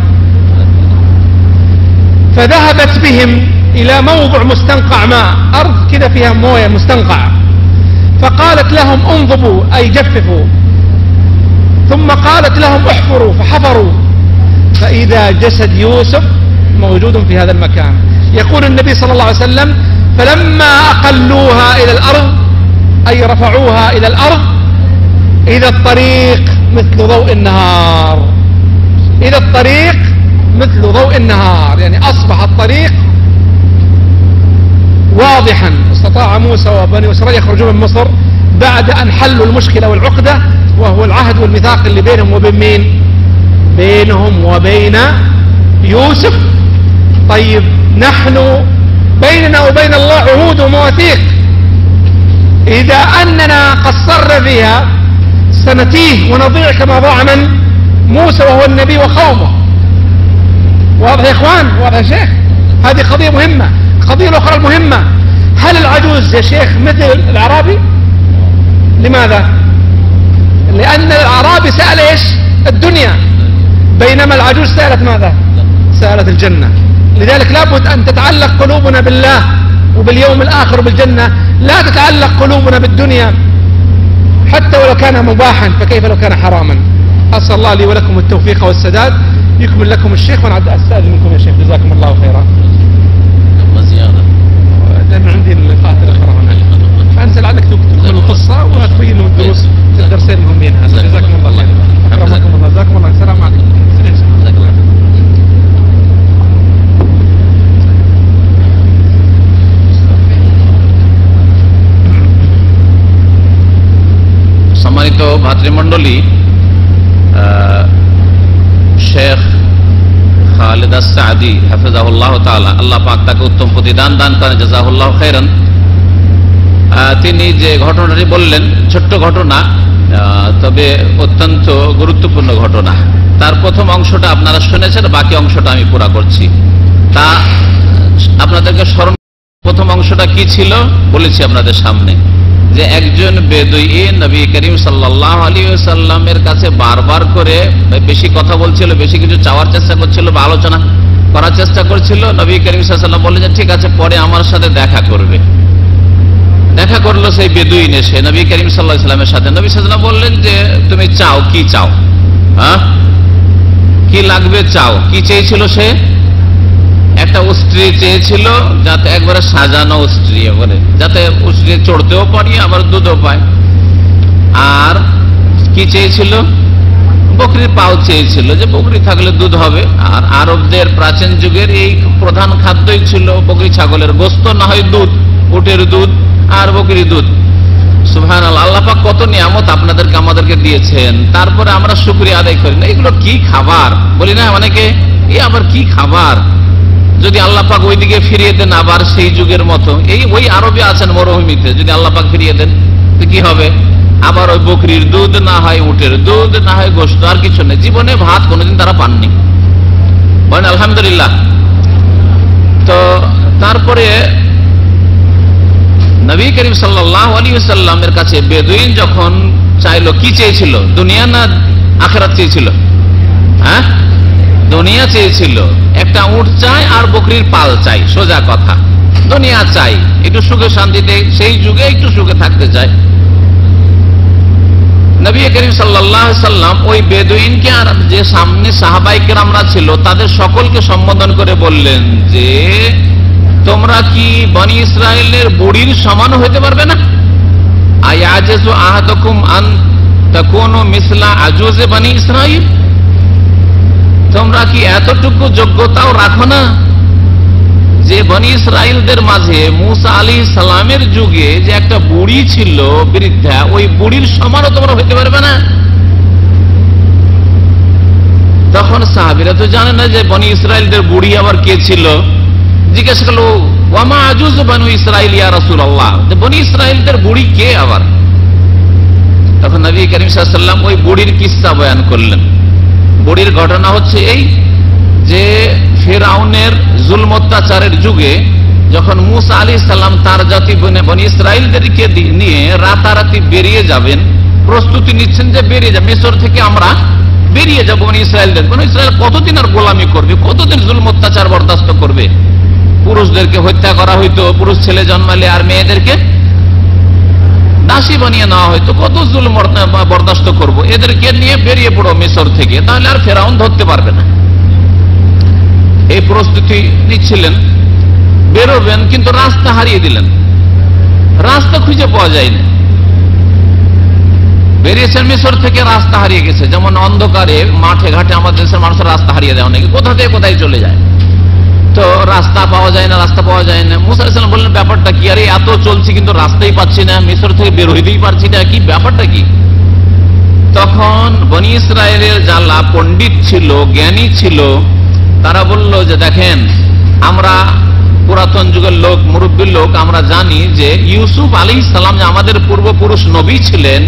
فذهبت بهم إلى موضع مستنقع ماء، أرض كده فيها موية مستنقع، فقالت لهم انضبوا أي جففوا، ثم قالت لهم احفروا فحفروا، فإذا جسد يوسف موجود في هذا المكان. يقول النبي صلى الله عليه وسلم فلما أقلوها إلى الأرض أي رفعوها إلى الأرض إذا الطريق مثل ضوء النهار، إذا الطريق مثل ضوء النهار، يعني أصبح الطريق واضحا. استطاع موسى وبني إسرائيل يخرجون من مصر بعد أن حلوا المشكلة والعقدة، وهو العهد والميثاق اللي بينهم وبين مين؟ بينهم وبين يوسف. طيب نحن بيننا وبين الله عهود ومواثيق، إذا أننا قصرنا فيها سنتيه ونضيع كما ضاع من؟ موسى وهو النبي وقومه. واضح يا إخوان؟ واضح يا شيخ؟ هذه قضية مهمة. القضية الأخرى المهمة، هل العجوز يا شيخ مثل الأعرابي؟ لماذا؟ لأن الأعرابي سأل إيش؟ الدنيا، بينما العجوز سألت ماذا؟ سألت الجنة. لذلك لابد أن تتعلق قلوبنا بالله وباليوم الآخر وبالجنة، لا تتعلق قلوبنا بالدنيا حتى ولو كان مباحا، فكيف لو كان حراما. أسأل الله لي ولكم التوفيق والسداد. يكمل لكم الشيخ ونعد أستاذن منكم يا شيخ، جزاكم الله خيرا. زيادة لأن عندي اللقاءات الأخرى هنا، فأنت لعلك تكمل القصة وتبين الدروس في الدرسين المهمين هذا. جزاكم الله خيرا. أكرمكم الله. جزاكم الله. السلام عليكم. সম্মানিত ভাতৃমণ্ডলী, শেখ খালেদা সাদি হাফেজাহুল্লাহ তাআলা, আল্লাহ পাক তাকে উত্তম প্রতিদান দান করেন, জাযাহুল্লাহ খাইরান। তিনি যে ঘটনাটি বললেন ছোট্ট ঘটনা, তবে অত্যন্ত গুরুত্বপূর্ণ ঘটনা। তার প্রথম অংশটা আপনারা শুনেছেন, বাকি অংশটা আমি পুরা করছি। তা আপনাদেরকে স্মরণ, প্রথম অংশটা কি ছিল বলেছি আপনাদের সামনে, যে একজন বেদুই নবী করিম সাল্লাল্লাহু আলাইহি ওয়াসাল্লামের কাছে বারবার করে বেশি কথা বলছিল, বেশি কিছু চাওয়ার চেষ্টা করছিল বা আলোচনা করার চেষ্টা করছিল। নবী করিম সাল্লাল্লাহু আলাইহি ওয়াসাল্লাম বললেন যে ঠিক আছে, পরে আমার সাথে দেখা করবে। দেখা করলো সেই বেদুইন এসে নবী করিম সাল্লাল্লাহু আলাইহি ওয়াসাল্লামের সাথে। নবী সাল্লাল্লাহু আলাইহি ওয়াসাল্লাম বললেন যে তুমি চাও, কি চাও? হ্যাঁ, কি লাগবে চাও? কি চেয়েছিল সে? একটা উষ্ট্রি চেয়েছিল, যাতে একবারে সাজানো উষ্ট্রি, একবারে যাতে উষ্ট্রি চড়তেও পারি আবার দুধও পায়। আর কি চেয়েছিল? বকরির পাও চেয়েছিল, যে বকরি থাকলে দুধ হবে। আর আরবদের প্রাচীন যুগের এই প্রধান খাদ্যই ছিল বকরি ছাগলের গোস্ত, না হয় দুধ, উটের দুধ আর বকরির দুধ। সুবহানাল্লাহ, আল্লাহ পাক কত নিয়ামত আপনাদেরকে আমাদেরকে দিয়েছেন, তারপরে আমরা শুকরিয়া আদায় করি না। এগুলো কি খাবার বলি না অনেকে, এই আবার কি খাবার? যদি আল্লাহ পাক ওই দিকে ফিরিয়ে দেন আবার সেই যুগের মতো, এই ওই আরবে আছেন মরুভূমিতে, যদি আল্লাহ পাক ফিরিয়ে দেন তো কি হবে? আবার ওই বকরির দুধ, না হয় উটের দুধ, না হয় গোশত, আর কিছু নেই। জীবনে ভাত কোনোদিন তারা পাননি, বলেন আলহামদুলিল্লাহ। তো তারপরে নবী করিম সাল্লাল্লাহু আলাইহি ওয়াসাল্লামের কাছে বেদুইন যখন চাইলো, কি চেয়েছিল? দুনিয়া না আখিরাত চেয়েছিল? হ্যাঁ, দুনিয়া চেয়েছিল। একটা উট চাই আর বকরির পাল চাই, সোজা কথা। দুনিয়া চাই, একটু সুখে শান্তিতে, সেই যুগে একটু সুখে থাকতে চাই। নবী করিম সাল্লাল্লাহু আলাইহি ওয়াসাল্লাম ওই বেদুইনকে আর যে সামনে সাহাবায়ে কেরামরা ছিল তাদের সকলকে সম্বোধন করে বললেন যে তোমরা তোমরা কি বনি ইসরায়েলের বুড়ির সমান হতে পারবে না? আয়াজু আহাদুকুম আন তাকুনু মিসলা আজুজে বনি ইসরাইল, তোমরা কি এতটুকু যোগ্যতাও রাখো না যে বনি ইসরাইলদের মাঝে মুসা আলাইহিস সালামের যুগে যে একটা বুড়ি ছিল বৃদ্ধা, ওই বুড়ির সমানও তোমরা হতে পারবে না? তখন সাহাবীরা তো জানে না যে বনি ইসরাইলদের বুড়ি আবার কে ছিল। জিজ্ঞেস করলো, ওয়ামা আজুজ বনু ইসরাইল ইয়া রাসূলুল্লাহ, বনি ইসরাইলদের বুড়ি কে আবার? তখন নবী করিম সাল্লাল্লাহু আলাইহি ওয়াসাল্লাম ওই বুড়ির কিস্সা বয়ান করলেন। বুড়ির ঘটনা হচ্ছে এই যে ফিরআউনের জুলম অত্যাচারের যুগে যখন মুসা আলাইহিস সালাম তার জাতি বনি ইসরাইলদেরকে নিয়ে রাতারাতি বেরিয়ে যাবেন, প্রস্তুতি নিচ্ছেন যে বেরিয়ে যাবে মিশর থেকে, আমরা বেরিয়ে যাবো বনি ইসরাইলদের। বনি ইসরাইল কতদিন আর গোলামি করবে, কতদিন জুলম অত্যাচার বরদাস্ত করবে? পুরুষদেরকে হত্যা করা হইতো, পুরুষ ছেলে জন্মালে, আর মেয়েদেরকে দাসী বানিয়ে নেওয়া হয়তো, কত জুলম বরদাস্ত করব? এদেরকে নিয়ে বেরিয়ে পড়ো মিশর থেকে, তাহলে আর ফেরাউন ধরতে পারবে না। এই প্রস্তুতি নিচ্ছিলেন, বেরোবেন, কিন্তু রাস্তা হারিয়ে দিলেন, রাস্তা খুঁজে পাওয়া যায়নি। বেরিয়েছেন মিশর থেকে, রাস্তা হারিয়ে গেছে। যেমন অন্ধকারে মাঠে ঘাটে আমাদের দেশের মানুষের রাস্তা হারিয়ে দেয়, অনেকে কোথা থেকে কোথায় চলে যায়, তো রাস্তা পাওয়া যায় না, রাস্তা পাওয়া যায় না। মুসা আলাইহিস সালাম বললেন, ব্যাপারটা কি? আরে এত চলছি কিন্তু রাস্তাই পাচ্ছি না, মিশর থেকে বের হইতেই পারছি না, কি ব্যাপারটা কি? তখন বনি ইসরায়েলের যারা পণ্ডিত ছিল, জ্ঞানী ছিল, তারা বলল যে দেখেন, আমরা পুরাতন যুগের লোক, মুরব্বী লোক, আমরা জানি যে ইউসুফ আলাইহিস সালাম যে আমাদের পূর্বপুরুষ নবী ছিলেন,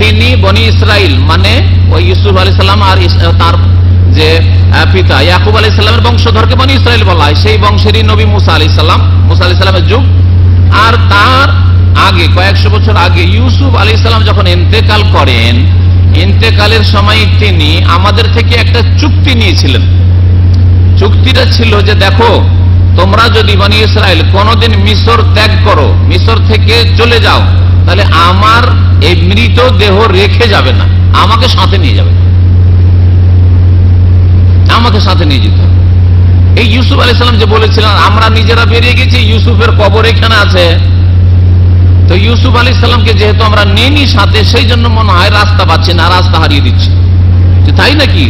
তিনি বনি ইসরাইল মানে ওই ইউসুফ আলাইহিস সালাম আর তার যে পিতা ইয়াকুব আলাইহিস সালামের বংশধরকে বনি ইসরাইল বলা হয়, সেই বংশেরই নবী মুসা আলাইহিস সালাম, মুসা আলাইহিস সালামের যুগ। আর তার আগে কয়েকশো বছর আগে ইউসুফ আলাইহিস সালাম যখন ইন্তেকাল করেন, ইন্তেকালের সময় তিনি আমাদের থেকে একটা চুক্তি নিয়েছিলেন। চুক্তিটা ছিল যে দেখো, তোমরা যদি বনি ইসরাইল কোনদিন মিশর ত্যাগ করো, মিশর থেকে চলে যাও, তাহলে আমার এই মৃত দেহ রেখে যাবে না, আমাকে সাথে নিয়ে যাবে, আমাকে সাথে নিয়ে যেতে হবে। এই ইউসুফ আলাইহিস সালাম যে বলেছিলেন আমরা নিজেরা বেরিয়ে গেছি, ইউসুফের কবর এখানে আছে, তো ইউসুফ আলাইহিস সালামকে যেহেতু আমরা নিইনি সাথে, সেই জন্য মনে হয় রাস্তা পাচ্ছি না, রাস্তা হারিয়ে দিচ্ছি। তাই নাকি?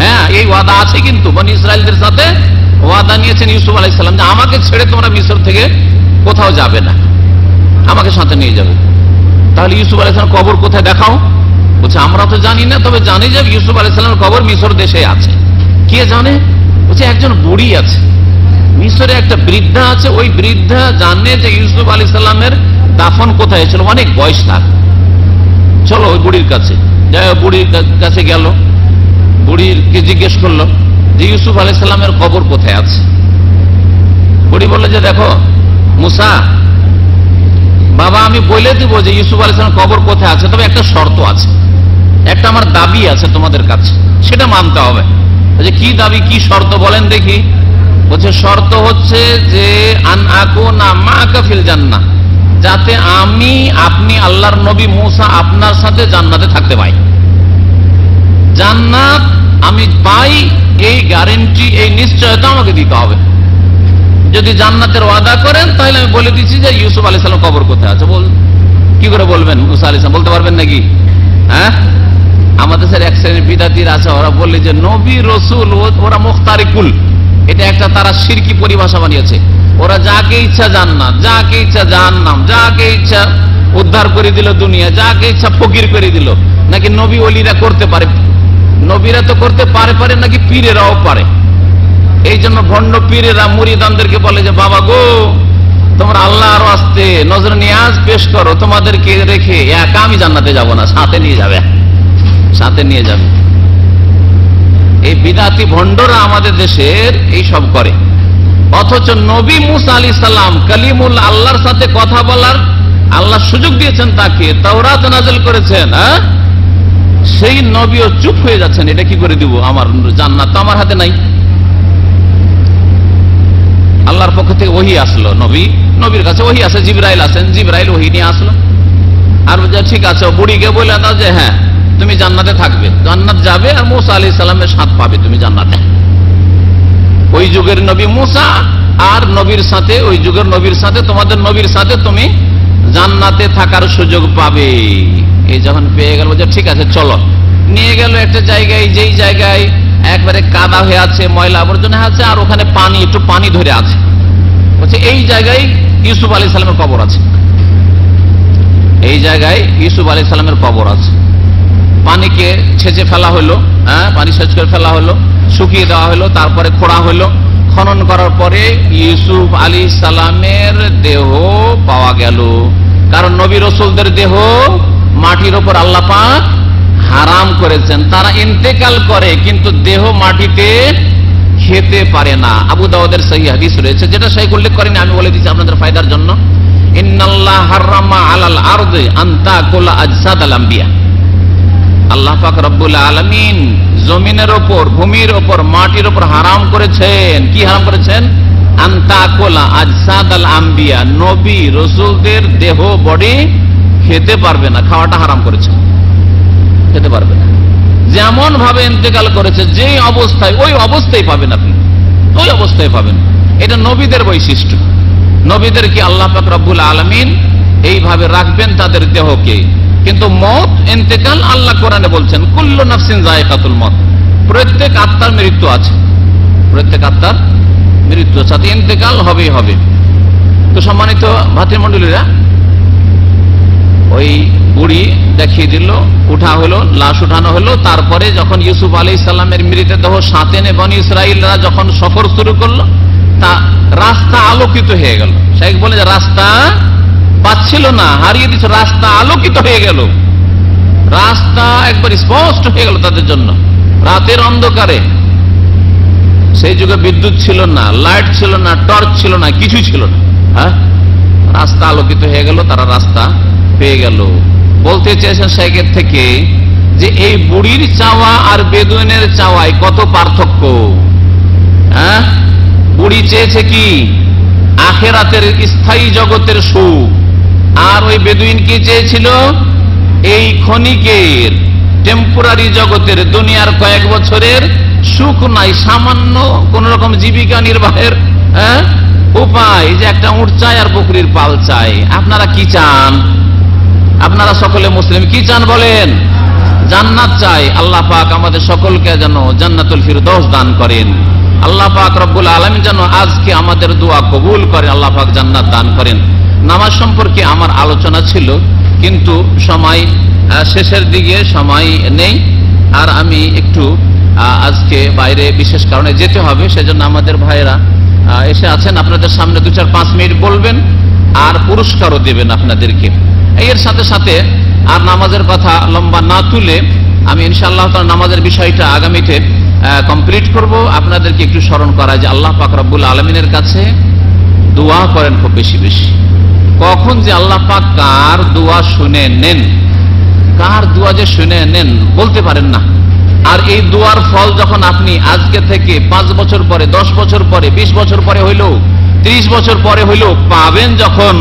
হ্যাঁ, এই ওয়াদা আছে, কিন্তু বনি ইসরাইলদের সাথে ওয়াদা নিয়েছেন ইউসুফ আলাইহিস সালাম যে আমাকে ছেড়ে তোমরা মিশর থেকে কোথাও যাবে না, আমাকে সাথে নিয়ে যাবে। তাহলে ইউসুফ আলাইহিস সালাম কবর কোথায় দেখাও? বলছে আমরা তো জানি না, তবে জানি যে ইউসুফ আলাইহিস সালামের কবর মিশর দেশে আছে। কে জানে? বলছে একজন বুড়ি আছে মিশরে, একটা বৃদ্ধা আছে, ওই বৃদ্ধা জানে যে ইউসুফ আলাইহিস সালামের দাফন কোথায় ছিল, অনেক বয়স তার, চলো ওই বুড়ির কাছে। যাই হোক, বুড়ির কাছে গেল, বুড়িকে জিজ্ঞেস করলো যে ইউসুফ আলাইহিস সালামের কবর কোথায় আছে। বুড়ি বললো যে দেখো মুসা, বাবা আমি বলে দিব যে ইউসুফ আলাইহিস সালামের কবর কোথায় আছে, তবে একটা শর্ত আছে, একটা আমার দাবি আছে তোমাদের কাছে, সেটা মানতে হবে। যে কি দাবি, কি শর্ত বলেন দেখি? বলছে শর্ত হচ্ছে যে আন আকুনা মাকা ফিল জান্নাহ, যাতে আমি, আপনি, আল্লাহর নবী মুসা আপনার সাথে জান্নাতে থাকতে পাই, জান্নাত আমি পাই, এই গ্যারান্টি, এই নিশ্চয়তা আমাকে দিতে হবে। যদি জান্নাতের ওয়াদা করেন তাহলে আমি বলে দিচ্ছি যে ইউসুফ আলাইহিস সালাম কবর কোথায় আছে। কি করে বলবেন? মুসা আলাইহিস সালাম বলতে পারবেন নাকি? হ্যাঁ, আমাদের স্যার এক শ্রেণীর বিদাতির আছে, ওরা বললে যে নবী রসুল ওরা মুখতারিকুল, এটা একটা তারা শিরকি পরিভাষা বানিয়েছে। ওরা যাকে ইচ্ছা জান্নাত, যাকে ইচ্ছা জাহান্নাম, যাকে ইচ্ছা উদ্ধার করে দিল দুনিয়া, যাকে ইচ্ছা ফকির করে দিল, নাকি নবী ওলিরা করতে পারে। নবীরা তো করতে পারে, নাকি পীরেরাও পারে। এই জন্য ভণ্ড পীরেরা মুরিদানদেরকে বলে যে বাবা গো, তোমরা আল্লাহর ওয়াস্তে নজর নিয়াজ পেশ করো, তোমাদেরকে রেখে একা আমি জান্নাতে যাব না, সাথে নিয়ে যাবে, সাথে নিয়ে যাবে। এই বিদাতি ভণ্ডরা আমাদের দেশের এই সব করে। অথচ নবী মুসা আলাইহিস সালাম কালিমুল আল্লাহর সাথে কথা বলার আল্লাহ সুযোগ দিয়েছেন, তাকে তাওরাত নাযিল করেছেন, হ্যাঁ, সেই নবীও চুপ হয়ে যাচ্ছেন। এটা কি করে দিব? আমার জান্নাত তো আমার হাতে নাই। আল্লাহর পক্ষ থেকে ওহী আসলো, নবীর কাছে ওহী আসে, জিবরাইল আসেন, জিবরাইল ওহী নিয়ে আসলো, আর ঠিক আছে, বুড়িকে বলে দাও যে হ্যাঁ তুমি জান্নাতে থাকবে, জান্নাত যাবে, আর মুসা আলাইহিস সালামের সাথ পাবে তুমি জান্নাতে। ওই যুগের নবী মুসা আর নবীর সাথে, ওই যুগের নবীর সাথে, তোমাদের নবীর সাথে তুমি জান্নাতে থাকার সুযোগ পাবে। এই যখন পেয়ে গেল যে ঠিক আছে চলো, নিয়ে গেল একটা জায়গায়, যেই জায়গায় একবারে কাদা হয়ে আছে, ময়লা আবর্জনা আছে, আর ওখানে পানি, একটু পানি ধরে আছে। বলছে এই জায়গায় ইউসুফ আলাইহিস সালামের কবর আছে, এই জায়গায় ইউসুফ আলাইহিস সালামের কবর আছে। পানিকে ছেঁচে ফেলা হলো, পানি সেচ করে ফেলা হলো, শুকিয়ে দেওয়া হলো, তারপরে খোঁড়া হলো। খনন করার পরে ইউসুফ আলাইহিস সালামের দেহ পাওয়া গেল। কারণ নবী রাসূলদের দেহ মাটির উপর আল্লাহ পাক হারাম করেছেন। তারা ইন্তেকাল করে কিন্তু দেহ মাটিতে খেতে পারে না। আবু দাউদের সহিহ হাদিস রয়েছে, যেটা শাইখ উল্লেখ করেনি, আমি বলে দিচ্ছি আপনাদের ফায়দার জন্য। ইন্নাল্লাহ হারামা আলাল আরদি আন তাকুলা আজসাদাল আম্বিয়া। আল্লাহ পাক রব্বুল আলামিন জমিনের ওপর, ভূমির ওপর, মাটির ওপর হারাম করেছেন। কি হারাম করেছেন? আন তাকুলা আজসাদাল আম্বিয়া, নবী রাসূলদের দেহ বডি খেতে পারবে না, খাওয়াটা হারাম করেছেন, খেতে পারবে না। যেমন ভাবে ইন্তেকাল করেছে, যে অবস্থায়, ওই অবস্থায় পাবেন আপনি, ওই অবস্থায় পাবেন। এটা নবীদের বৈশিষ্ট্য। নবীদেরকে আল্লাহ পাক রব্বুল আলামিন এইভাবে রাখবেন তাদের দেহকে। কিন্তু মত, ইন্তেকাল, আল্লাহ কোরআনে বলছেন কুল্লু নাফসিন যায়কাতুল মত, প্রত্যেক আত্মার মৃত্যু আছে, প্রত্যেক আত্মার মৃত্যু সাথে ইন্তেকাল হবেই হবে। তো সম্মানিত ভাতৃমণ্ডলীরা, ওই বুড়ি দেখিয়ে দিল, উঠা হলো, লাশ উঠানো হলো। তারপরে যখন ইউসুফ আলাইহিস সালামের মৃতদেহ সাথে নিয়ে বনি ইসরাইলরা যখন সফর শুরু করলো, তা রাস্তা আলোকিত হয়ে গেল। শাইখ বলে যে রাস্তা পাচ্ছিল না, হারিয়ে দিচ্ছে, রাস্তা আলোকিত হয়ে গেল, রাস্তা একবার স্পষ্ট হয়ে গেল তাদের জন্য। রাতের অন্ধকারে, সেই যুগে বিদ্যুৎ ছিল না, লাইট ছিল না, টর্চ ছিল না, কিছু ছিল না, রাস্তা আলোকিত হয়ে গেল, তারা রাস্তা পেয়ে গেল। বলতে চেয়েছেন শাইখের থেকে যে এই বুড়ির চাওয়া আর বেদুইনের চাওয়ায় কত পার্থক্য। বুড়ি চেয়েছে কি? আখিরাতের স্থায়ী জগতের সুখ, আর ওই বেদুইন কি চেয়েছিল? এই ক্ষণিকের টেম্পোরারি জগতের, দুনিয়ার কয়েক বছরের সুখ নাই, সামান্য কোন রকম জীবিকা নির্বাহের উপায়, যে একটা উট চাই আর বকরির পাল চাই। আপনারা কি চান? আপনারা সকলে মুসলিম, কি চান বলেন? জান্নাত চাই। আল্লাহ পাক আমাদের সকলকে যেন জান্নাতুল ফিরদৌস দান করেন। আল্লাহ পাক রব্বুল আলামিন যেন আজকে আমাদের দোয়া কবুল করেন, আল্লাহ পাক জান্নাত দান করেন। নামাজ সম্পর্কে আমার আলোচনা ছিল, কিন্তু সময় শেষের দিকে, সময় নেই। আর আমি একটু আজকে বাইরে বিশেষ কারণে যেতে হবে, সেজন্য আমাদের ভাইরা এসে আছেন, আপনাদের সামনে 2-4-5 মিনিট বলবেন আর পুরস্কারও দেবেন আপনাদেরকে। এর সাথে সাথে আর নামাজের কথা লম্বা না তুলে আমি ইনশাআল্লাহ তাআলা নামাজের বিষয়টা আগামীতে কমপ্লিট করব। আপনাদেরকে একটু স্মরণ করা যে আল্লাহ পাক রব্বুল আলামিনের কাছে দোয়া করেন খুব বেশি বেশি। কখন যে আল্লাহ পাক কার দোয়া শুনে নেন, কার দোয়া যে শুনে নেন বলতে পারেন না। আর এই দোয়ার ফল যখন আপনি আজকে থেকে 5 বছর পরে, 10 বছর পরে, 20 বছর পরে হইল, 30 বছর পরে হইল পাবেন যখন,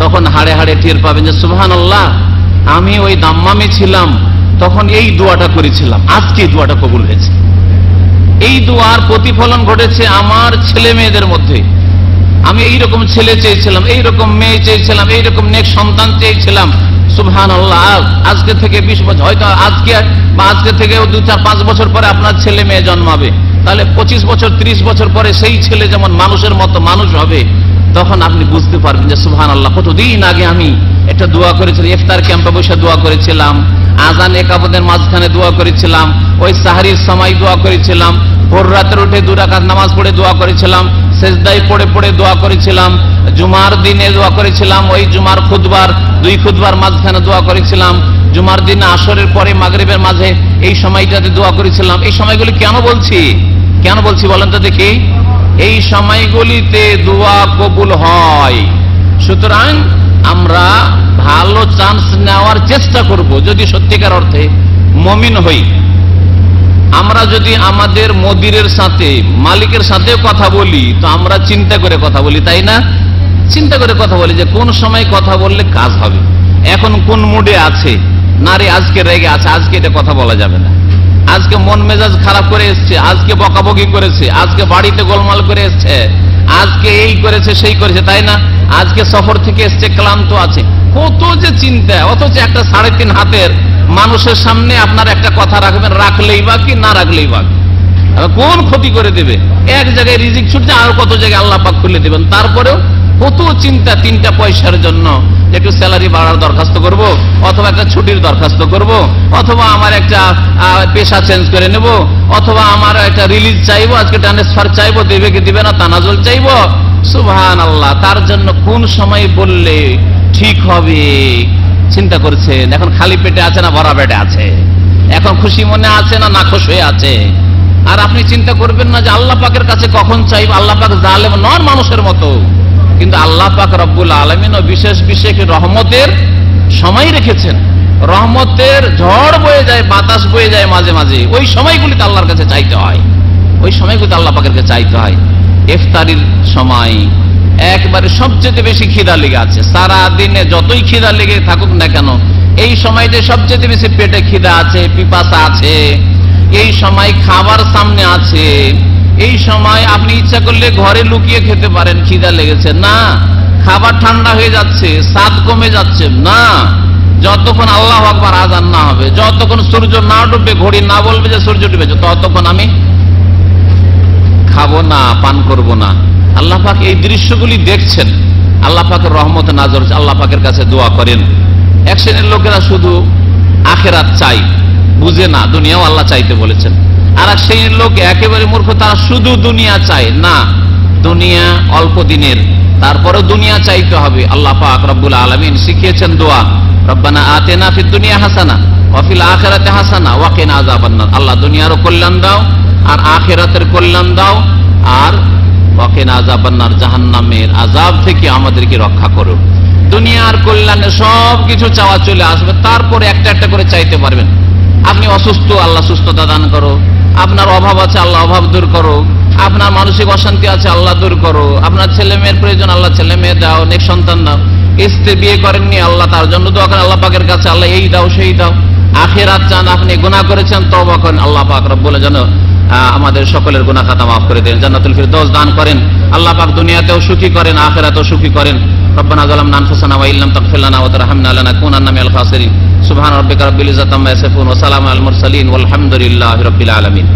তখন হাড়ে হাড়ে টের পাবেন যে সুবহানাল্লাহ, আমি ওই দাম্মামে ছিলাম, তখন এই দোয়াটা করেছিলাম, আজকে এই দোয়াটা কবুল হয়েছে। এই দোয়ার প্রতিফলন ঘটেছে আমার ছেলে মেয়েদের মধ্যে। আমি এইরকম ছেলে চেয়েছিলাম, এইরকম মেয়ে চেয়েছিলাম, এইরকম নেক সন্তান চেয়েছিলাম। সুবহানাল্লাহ, আজকে থেকে 20 বছর, হয়তো আজকে বা আজকে থেকে 2-4-5 বছর পরে আপনার ছেলে মেয়ে জন্মাবে, তাহলে 25 বছর 30 বছর পরে সেই ছেলে যেমন মানুষের মতো মানুষ হবে, তখন আপনি বুঝতে পারবেন যে সুবহানাল্লাহ, কতদিন আগে আমি একটা দোয়া করেছিলাম, ইফতার ক্যাম্পে বসে দোয়া করেছিলাম, আজান একাবতের মাঝখানে দোয়া করেছিলাম, ওই সাহরির সময় দোয়া করেছিলাম, ভোর রাতে উঠে 2 রাকাত নামাজ পড়ে দোয়া করেছিলাম, সেজদায় পড়ে পড়ে দোয়া করেছিলাম, জুমার দিনে দোয়া করেছিলাম, ওই জুমার খুতবার 2 খুতবার মাঝখানে দোয়া করেছিলাম, জুমার দিন আসরের পরে মাগরিবের মাঝে এই সময়টাতে দোয়া করেছিলাম। এই সময়গুলি কেন বলছি, কেন বলছি বলেন তো দেখি? এই সময়গুলিতে দোয়া কবুল হয়। সুতরাং আমরা ভালো চান্স নেওয়ার চেষ্টা করব, যদি সত্যিকার অর্থে মুমিন হই। আমরা যদি আমাদের মুদিরের সাথে, মালিকের সাথে কথা বলি, তো আমরা চিন্তা করে কথা বলি, তাই না? চিন্তা করে কথা বলি যে কোন সময় কথা বললে কাজ হবে, এখন কোন মুডে আছে, না রে আজকে রেগে আছে, আজকে এটা কথা বলা যাবে না, আজকে মন মেজাজ খারাপ করে এসছে, আজকে বকাবকি করেছে, আজকে বাড়িতে গোলমাল করে এসছে, আজকে এই করেছে সেই করেছে, তাই না? আজকে সফর থেকে এসছে, ক্লান্ত আছে, কত যে চিন্তা। অথচ একটা 3.5 হাতের মানুষের সামনে আপনার একটা কথা রাখবেন, রাখলেই বা কি, না রাখলেই বা কি, কোন ক্ষতি করে দেবে? এক জায়গায় রিজিক ছুটছে, আর কত জায়গায় আল্লাহ পাক খুলে দেবেন। তারপরেও কত চিন্তা 3টা পয়সার জন্য। একটু স্যালারি বাড়ার দরখাস্ত করব, অথবা একটা ছুটির দরখাস্ত করব, অথবা আমার একটা পেশা চেঞ্জ করে নেব, অথবা আমার একটা রিলিজ চাইবো, আজকে ট্রান্সফার চাইবো, দেবে কি দিবে না, তানাজুল চাইবো। সুবহানাল্লাহ, তার জন্য কোন সময় বললে ঠিক হবে চিন্তা করছেন। এখন খালি পেটে আছে না ভরা পেটে আছে, এখন খুশি মনে আছে না নাখোশ হয়ে আছে। আর আপনি চিন্তা করবেন না যে আল্লাহ পাকের কাছে কখন চাইব। আল্লাহ পাক জালেম নন মানুষের মতো, কিন্তু আল্লাহ পাক রব্বুল আলামিন বিশেষ বিশেষ রহমতের সময় রেখেছেন। রহমতের ঝড় বয়ে যায়, বাতাস বয়ে যায় মাঝে মাঝে, ওই সময়গুলিতে আল্লাহর কাছে চাইতে হয়, ওই সময়গুলিতে আল্লাহ পাকের কাছে চাইতে হয়। ইফতারির সময় একবারে সবচেয়ে বেশি খিদা লেগে আছে, সারা দিনে যতই খিদা লেগে থাকুক না কেন, এই সময়তে সবচেয়ে বেশি পেটে খিদা আছে, পিপাসা আছে, এই সময় খাবার সামনে আছে, এই সময় আপনি ইচ্ছা করলে ঘরে লুকিয়ে খেতে পারেন, খিদা লেগেছে না, খাবার ঠান্ডা হয়ে যাচ্ছে, স্বাদ কমে যাচ্ছে না, যতক্ষণ আল্লাহু আকবার আযান না হবে, যতক্ষণ সূর্য না ডুববে, ঘড়ি না বলবে যে সূর্য ডুবেছে, ততক্ষণ আমি খাবো না, পান করব না। আল্লাহ পাক এই দৃশ্যগুলি দেখছেন, আল্লাহ পাকের রহমতে নাজর, আল্লাহ পাকের কাছে দোয়া করেন। এক শ্রেণীর লোকেরা শুধু আখিরাত চাই, বুঝে না দুনিয়াও আল্লাহ চাইতে বলেছেন। আর এক শ্রেণীর লোক একেবারে মূর্খ, তারা শুধু দুনিয়া চায় না, দুনিয়া অল্প দিনের, তারপরে দুনিয়া চাইতে হবে। আল্লাহ পাক রব্বুল আলামিন শিখিয়েছেন দোয়া, রব্বানা আতিনা ফিদ দুনিয়া হাসানা ওয়া ফিল আখিরাতি হাসানা ওয়া কিনা আযাবান্নার। আল্লাহ দুনিয়ারও কল্যাণ দাও আর আখিরাতের কল্যাণ দাও, আর ওয়া কিনা আযাবান্নার, জাহান্নামের আযাব থেকে আমাদেরকে রক্ষা করো। দুনিয়ার কল্যাণে সব কিছু চাওয়া চলে আসবে, তারপরে একটা একটা করে চাইতে পারবেন। আপনি অসুস্থ, আল্লাহ সুস্থতা দান করো, আপনার অভাব আছে, আল্লাহ অভাব দূর করো, আপনার মানসিক অশান্তি আছে, আল্লাহ দূর করো, আপনার ছেলে মেয়ের প্রয়োজন, আল্লাহ ছেলে মেয়ে দাও, নেক সন্তান দাও, স্ত্রী বিয়ে করেননি, আল্লাহ তার জন্য দোয়া করেন আল্লাহ পাকের কাছে, আল্লাহ এই দাও সেই দাও। আখিরাত চান, আপনি গুনাহ করেছেন, তওবা করেন, আল্লাহ পাক রব্বুল যেন আমাদের সকলের গুনাহ খাতা মাফ করে দেন, জান্নাতুল ফিরদৌস দান করেন। আল্লাহ পাক দুনিয়াতেও সুখী করেন, আখিরাতেও সুখী করেন। রব্বানা যালামনা আনফুসানা ওয়া ইল্লাম তাগফির লানা ওয়া তারহামনা লানাকুনান্না মিনাল খাসিরিন। সুবহানা রাব্বিকা রাব্বিল ইজ্জাতি আম্মা ইয়াসিফুন ওয়া সালামুন আলাল মুরসালিন ওয়াল হামদুলিল্লাহি রাব্বিল আলামিন।